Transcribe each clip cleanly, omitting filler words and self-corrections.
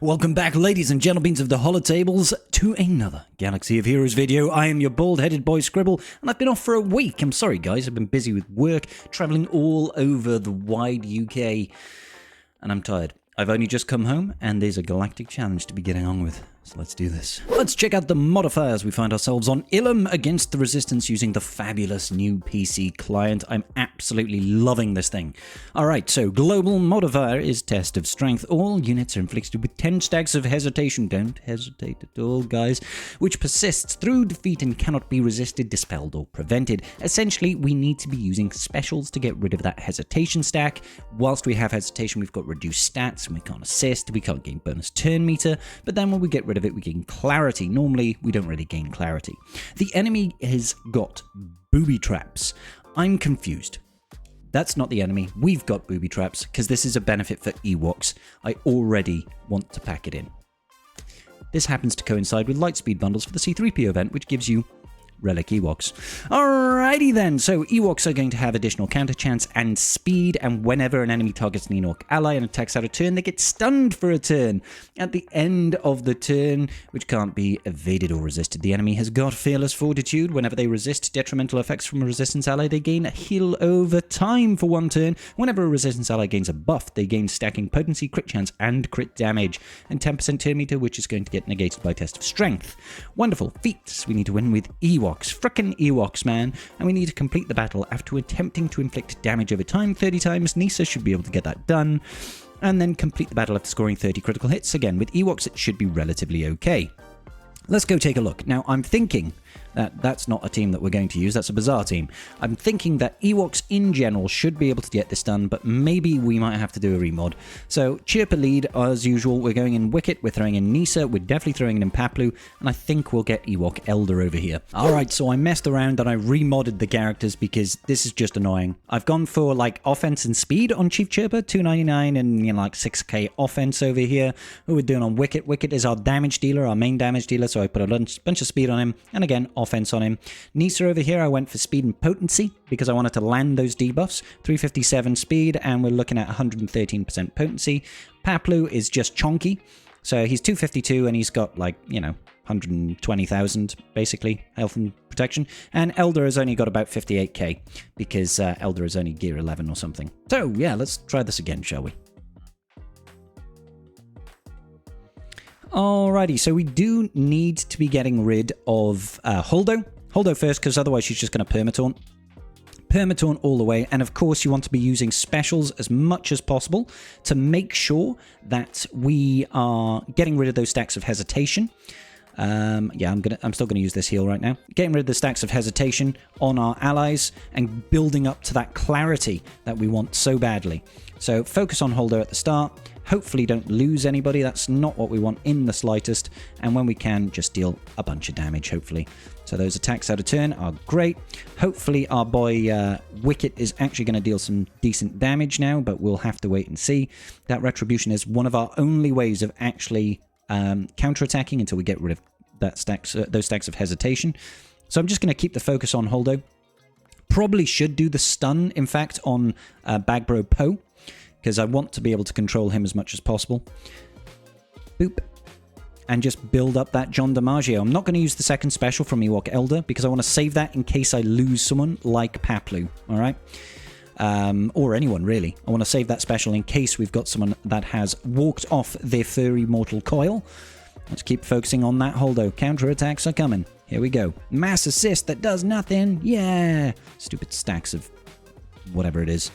Welcome back, ladies and gentlemen of the holotables, to another Galaxy of Heroes video. I am your bald-headed boy Scribble, and I've been off for a week. I'm sorry, guys. I've been busy with work, travelling all over the wide UK, and I'm tired. I've only just come home, and there's a Galactic challenge to be getting on with. So let's do this. Let's check out the modifiers. We find ourselves on Ilum against the Resistance using the fabulous new PC client. I'm absolutely loving this thing. Alright, so global modifier is test of strength. All units are inflicted with 10 stacks of hesitation. Don't hesitate at all, guys. Which persists through defeat and cannot be resisted, dispelled, or prevented. Essentially, we need to be using specials to get rid of that hesitation stack. Whilst we have hesitation, we've got reduced stats, and we can't assist, we can't gain bonus turn meter, but then when we get rid of it, we gain clarity. Normally, we don't really gain clarity. The enemy has got booby traps. I'm confused. That's not the enemy. We've got booby traps, because this is a benefit for Ewoks. I already want to pack it in. This happens to coincide with Lightspeed bundles for the C3PO event, which gives you Relic Ewoks. Alrighty then, so Ewoks are going to have additional counter chance and speed, and whenever an enemy targets an Ewok ally and attacks out a turn, they get stunned for a turn. At the end of the turn, which can't be evaded or resisted, the enemy has got Fearless Fortitude. Whenever they resist detrimental effects from a resistance ally, they gain a heal over time for 1 turn. Whenever a resistance ally gains a buff, they gain stacking potency, crit chance, and crit damage, and 10% turn meter, which is going to get negated by test of strength. Wonderful feats. We need to win with Ewoks. Frickin' Ewoks, man. And we need to complete the battle after attempting to inflict damage over time 30 times. Nisa should be able to get that done. And then complete the battle after scoring 30 critical hits. Again, with Ewoks, it should be relatively okay. Let's go take a look. Now, I'm thinking that that's not a team that we're going to use. That's a bizarre team. I'm thinking that Ewoks in general should be able to get this done, but maybe we might have to do a remod. So, Chirpa lead, as usual. We're going in Wicket. We're throwing in Nisa. We're definitely throwing in Paplu. And I think we'll get Ewok Elder over here. Alright, so I messed around and I remodded the characters because this is just annoying. I've gone for, like, offense and speed on Chief Chirpa. 299 and, you know, like 6k offense over here. What we're doing on Wicket. Wicket is our damage dealer, our main damage dealer. So I put a bunch of speed on him. And again, offense on him. Nisa over here, I went for speed and potency because I wanted to land those debuffs. 357 speed, and we're looking at 113% potency. Paplu is just chonky. So he's 252 and he's got, like, you know, 120,000 basically health and protection. And Elder has only got about 58k because Elder is only gear 11 or something. So yeah, let's try this again, shall we? Alrighty, so we do need to be getting rid of Holdo. Holdo first, because otherwise she's just going to Permataunt. Permataunt all the way, and of course you want to be using specials as much as possible to make sure that we are getting rid of those stacks of hesitation. Yeah, I'm still gonna use this heal right now. Getting rid of the stacks of hesitation on our allies and building up to that clarity that we want so badly. So focus on Holdo at the start. Hopefully don't lose anybody. That's not what we want in the slightest. And when we can, just deal a bunch of damage, hopefully. So those attacks out of turn are great. Hopefully our boy Wicket is actually going to deal some decent damage now, but we'll have to wait and see. That Retribution is one of our only ways of actually counterattacking until we get rid of that those stacks of hesitation. So I'm just going to keep the focus on Holdo. Probably should do the stun, in fact, on Bagbro Poe, because I want to be able to control him as much as possible. Boop. And just build up that John DiMaggio. I'm not going to use the second special from Ewok Elder, because I want to save that in case I lose someone like Paplu, alright? Or anyone, really. I want to save that special in case we've got someone that has walked off their furry mortal coil. Let's keep focusing on that Holdo. Counterattacks are coming. Here we go. Mass assist that does nothing. Yeah! Stupid stacks of whatever it is.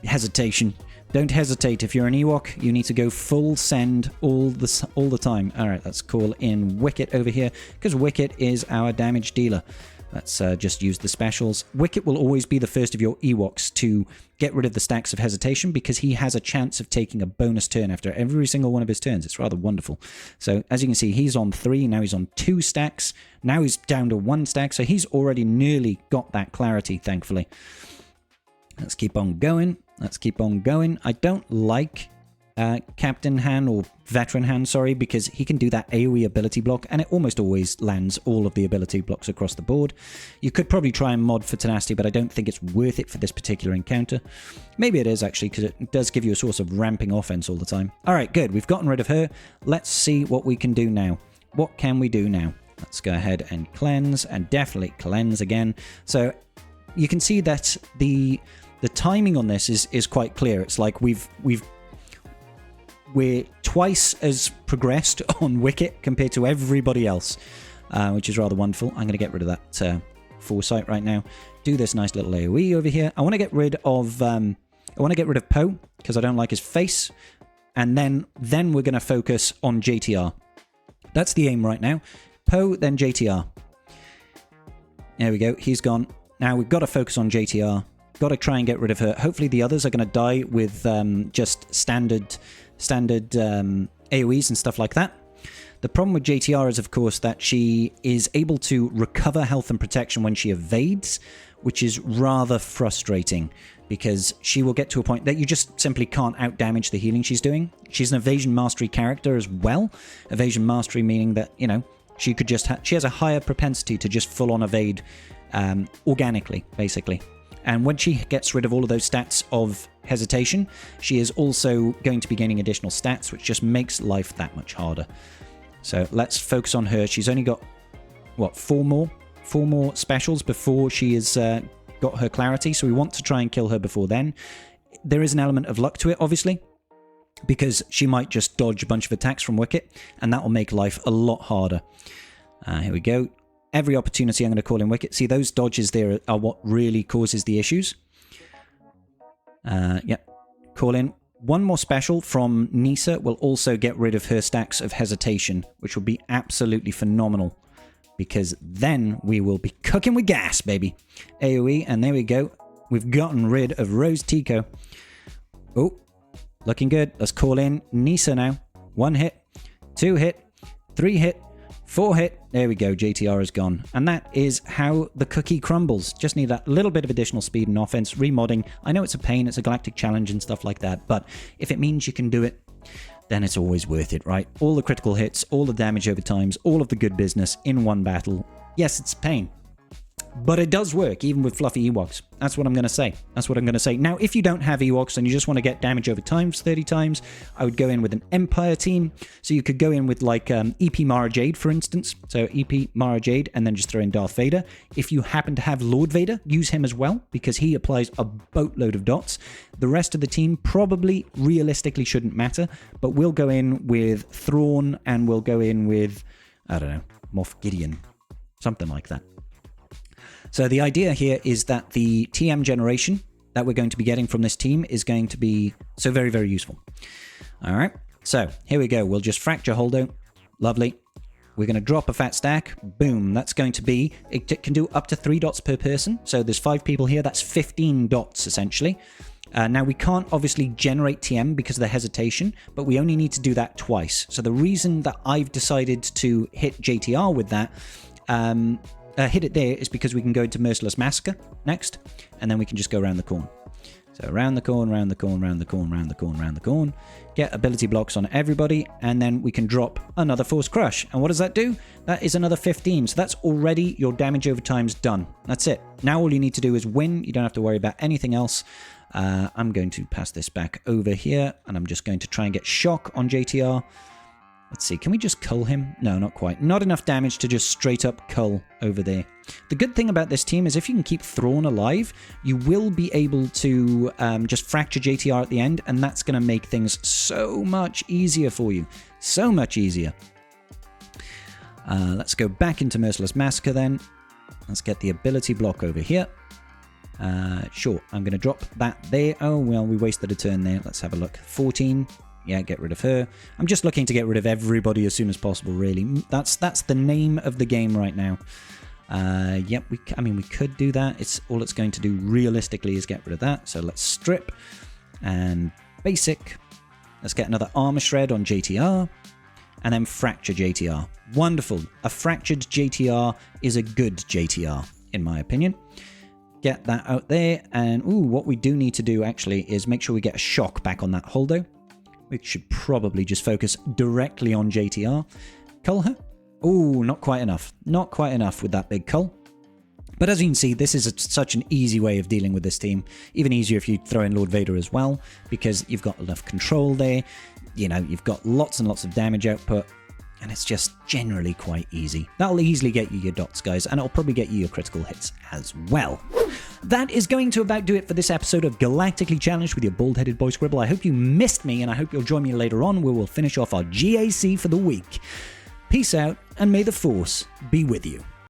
Hesitation. Don't hesitate. If you're an Ewok, you need to go full send all the time. Alright, let's call in Wicket over here, because Wicket is our damage dealer. Let's just use the specials. Wicket will always be the first of your Ewoks to get rid of the stacks of hesitation, because he has a chance of taking a bonus turn after every single one of his turns. It's rather wonderful. So, as you can see, he's on 3, now he's on 2 stacks. Now he's down to 1 stack, so he's already nearly got that clarity, thankfully. Let's keep on going. Let's keep on going. I don't like Captain Han, or Veteran Han, sorry, because he can do that AoE ability block, and it almost always lands all of the ability blocks across the board. You could probably try and mod for tenacity, but I don't think it's worth it for this particular encounter. Maybe it is, actually, because it does give you a source of ramping offense all the time. All right, good. We've gotten rid of her. Let's see what we can do now. What can we do now? Let's go ahead and cleanse, and definitely cleanse again. So you can see that the timing on this is quite clear. It's like we're twice as progressed on Wicket compared to everybody else, which is rather wonderful. I'm going to get rid of that foresight right now. Do this nice little AoE over here. I want to get rid of Poe because I don't like his face, and then we're going to focus on JTR. That's the aim right now. Poe, then JTR. There we go. He's gone. Now we've got to focus on JTR. Got to try and get rid of her. Hopefully the others are going to die with just standard AoEs and stuff like that. The problem with JTR is, of course, that she is able to recover health and protection when she evades, which is rather frustrating because she will get to a point that you just simply can't outdamage the healing she's doing. She's an evasion mastery character as well. Evasion mastery meaning that, you know, she could just she has a higher propensity to just full-on evade organically, basically. And when she gets rid of all of those stats of hesitation, she is also going to be gaining additional stats, which just makes life that much harder. So let's focus on her. She's only got, what, four more specials before she has got her clarity. So we want to try and kill her before then. There is an element of luck to it, obviously, because she might just dodge a bunch of attacks from Wicket, and that will make life a lot harder. Here we go. Every opportunity I'm going to call in Wicket. See, those dodges there are what really causes the issues. Yep. Call in. One more special from Nisa will also get rid of her stacks of hesitation, which will be absolutely phenomenal, because then we will be cooking with gas, baby. AoE, and there we go. We've gotten rid of Rose Tico. Oh, looking good. Let's call in Nisa now. 1 hit, 2 hit, 3 hit, 4 hit. There we go. JTR is gone. And that is how the cookie crumbles. Just need that little bit of additional speed and offense. Remodding. I know it's a pain. It's a galactic challenge and stuff like that. But if it means you can do it, then it's always worth it, right? All the critical hits, all the damage over times, all of the good business in one battle. Yes, it's a pain, but it does work, even with fluffy Ewoks. That's what I'm going to say. That's what I'm going to say. Now, if you don't have Ewoks and you just want to get damage over times 30 times, I would go in with an Empire team. So you could go in with like EP Mara Jade, for instance. So EP Mara Jade, and then just throw in Darth Vader. If you happen to have Lord Vader, use him as well, because he applies a boatload of dots. The rest of the team probably realistically shouldn't matter, but we'll go in with Thrawn, and we'll go in with, I don't know, Moff Gideon. Something like that. So the idea here is that the TM generation that we're going to be getting from this team is going to be so very, very useful. All right. So here we go. We'll just fracture Holdo. Lovely. We're going to drop a fat stack. Boom. That's going to be, it can do up to 3 dots per person. So there's 5 people here. That's 15 dots essentially. Now we can't obviously generate TM because of the hesitation, but we only need to do that twice. So the reason that I've decided to hit JTR with that, hit it there, is because we can go into Merciless Massacre next, and then we can just go around the corn. So around the corn, round the corn, round the corn, round the corn, round the corn. Get ability blocks on everybody, and then we can drop another Force Crush. And what does that do? That is another 15. So that's already your damage over times done. That's it. Now all you need to do is win. You don't have to worry about anything else. I'm going to pass this back over here, and I'm just going to try and get shock on JTR. Let's see, can we just cull him? No, not quite. Not enough damage to just straight up cull over there. The good thing about this team is if you can keep Thrawn alive, you will be able to just fracture JTR at the end, and that's going to make things so much easier for you. So much easier. Let's go back into Merciless Massacre then. Let's get the ability block over here. Sure, I'm going to drop that there. Oh, well, we wasted a turn there. Let's have a look. 14. Yeah, get rid of her. I'm just looking to get rid of everybody as soon as possible, really. That's the name of the game right now. Yep, we could do that. All it's going to do realistically is get rid of that. So let's strip and basic. Let's get another armor shred on JTR, and then fracture JTR. Wonderful. A fractured JTR is a good JTR, in my opinion. Get that out there, and ooh, what we do need to do actually is make sure we get a shock back on that Holdo. which should probably just focus directly on JTR. Cull her? Oh, not quite enough. Not quite enough with that big cull. But as you can see, this is such an easy way of dealing with this team. Even easier if you throw in Lord Vader as well, because you've got enough control there. You know, you've got lots and lots of damage output, and it's just generally quite easy. That'll easily get you your dots, guys, and it'll probably get you your critical hits as well. That is going to about do it for this episode of Galactically Challenged with your bald-headed boy Scribble. I hope you missed me, and I hope you'll join me later on where we'll finish off our GAC for the week. Peace out, and may the Force be with you.